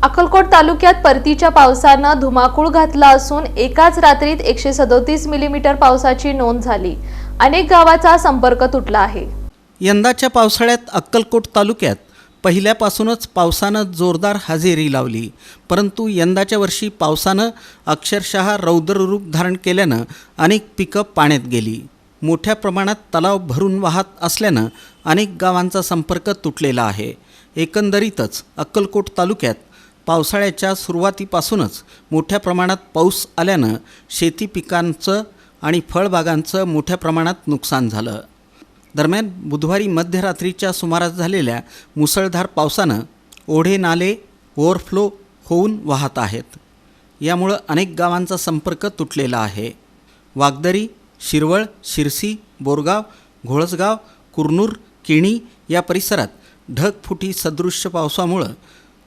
अक्कलकोट तालुक्यात परतीच्या पावसानं धुमाकूळ घातला असून एकाच रात्रीत 137 मिलीमीटर पावसाची नोंद झाली। अनेक गावांचा संपर्क तुटला आहे। यंदाच्या पावसाळ्यात अक्कलकोट तालुक्यात पहिल्यापासूनच पावसानं जोरदार हजेरी लावली, परंतु यंदाच्या वर्षी पावसानं अक्षरशः रौद्र रूप धारण केल्यानं अनेक पिकं पाण्यात गेली। मोठ्या प्रमाणात तलाव भरून वाहत असल्यानं अनेक गावांचा संपर्क तुटलेला आहे। एकंदरीतच अक्कलकोट तालुक्यात पावसाळ्याच्या सुरुवातीपासूनच मोठ्या प्रमाणात पाऊस आल्यानं शेती पिकांचं आणि फळबागांचं मोठ्या प्रमाणात नुकसान झालं। दरम्यान बुधवारी मध्यरात्रीच्या सुमारास झालेल्या मुसळधार पावसानं ओढे नाले ओव्हरफ्लो होऊन वाहत आहेत। यामुळे अनेक गावांचा संपर्क तुटलेला आहे। वागदरी, शिरवळ, शिरसी, बोरगाव, घोळसगाव, कुरनूर, किणी या परिसरात ढगफुटी सदृश्य पावसामुळे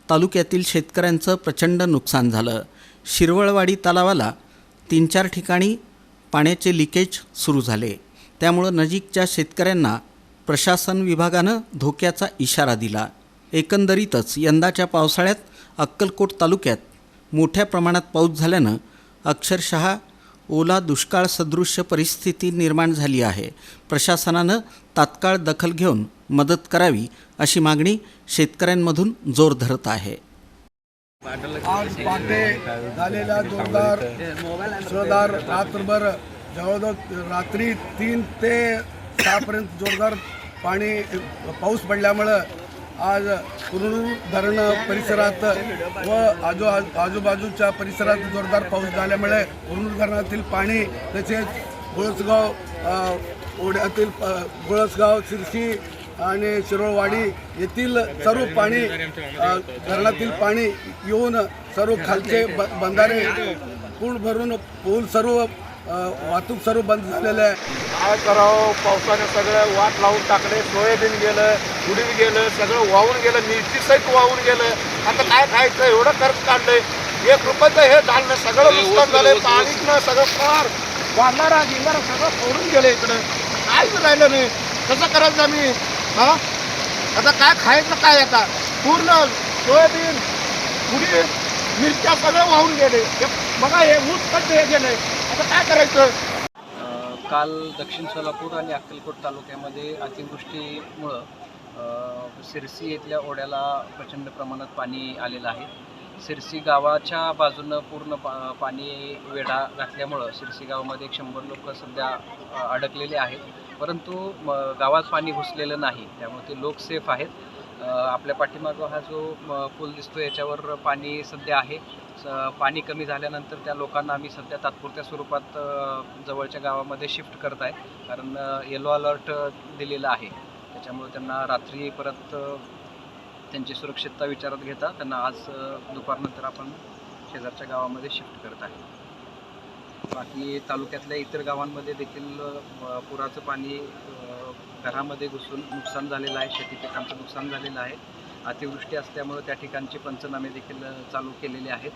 तालुक्यातील शेतकऱ्यांचं प्रचंड नुकसान झालं। शिरवळवाडी तलावाला 3-4 ठिकाणी पाण्याचे लिकेज सुरू झाले, त्यामुळे नजीकच्या शेतकऱ्यांना प्रशासन विभागानं धोक्याचा इशारा दिला। एकंदरीतच यंदाच्या पावसाळ्यात अक्कलकोट तालुक्यात मोठ्या प्रमाणात पाऊस झाल्यानं अक्षरशः ओला दुष्काळ सदृश्य परिस्थिती निर्माण झाली आहे। प्रशासनानं तात्काळ दखल घेऊन मदत करावी अशी मागणी शेतकऱ्यांमधून जोर धरत आहे। आज पहाटे झालेल्या जोरदार मुसळधार रात्रभर जवळजवळ रात्री 3 ते 6 पर्यंत जोरदार पाऊस पडल्यामुळं आज कुरनूर धरण परिसरात व आजूबाजूच्या परिसरात जोरदार पाऊस झाल्यामुळे कुरनूर धरणातील पाणी तसेच घोळसगाव ओढ्यातील घोळसगाव, शिरसी आणि शिरोळवाडी येथील सर्व पाणी धरणातील पाणी येऊन सर्व खालचे बंधारे पूर्ण भरून पूल सर्व वाहतूक सर्व बंद झालेलं आहे। काय करावं, पावसाने सगळं वाट लावून टाकले, सोयाबीन गेलं, उडीद गेलं, सगळं वाहून गेलं, मिरची सहित वाहून गेलं। आता काय खायचं, एवढं खर्च काढलंय, 1 रुपयाचं हे झालं, सगळं नुकसान झालंय। पाणीनं सगळं फार वाढणारा गिरणारा सगळं सोडून गेलं इकडं, काहीच राहिलं नाही। कसं करायचं आम्ही? आता काय खायचं काय? आता पूर्ण सोयाबीन, उडीद, मिरच्या सगळं वाहून गेले। बघा हे ऊस कसे हे गेलंय, आता काय करायचं? काल दक्षिण सोलापूर आणि अक्कलकोट तालुक्यामध्ये अतिवृष्टीमुळं सिरसी येथील ओढ्याला प्रचंड प्रमाणात पाणी आलेलं आहे। सिरसी गावाच्या बाजूनं पूर्ण पाणी वेढा घातल्यामुळं सिरसी गावामध्ये 100 लोक सध्या अडकलेले आहेत, परंतु गावात पाणी घुसलेलं नाही, त्यामुळे ते लोक सेफ आहेत। आपल्या पाठीमागं हा जो पूल दिसतो याच्यावर पाणी सध्या आहे। पाणी कमी झाल्यानंतर त्या लोकांना आम्ही सध्या तात्पुरत्या स्वरूपात जवळच्या गावामध्ये शिफ्ट करत आहे, कारण येलो अलर्ट दिलेला आहे। त्याच्यामुळे त्यांना रात्री परत त्यांची सुरक्षितता विचारात घेता त्यांना आज दुपारनंतर आपण शेजारच्या गावामध्ये शिफ्ट करत आहे। बाकी तालुक्यातल्या इतर गावांमध्ये देखील पुराचं पाणी घरामध्ये घुसून नुकसान झालेलं आहे, शेती पिकांचं नुकसान झालेलं आहे। अतिवृष्टी असल्यामुळे त्या ठिकाणचे पंचनामे देखील चालू केलेले आहेत।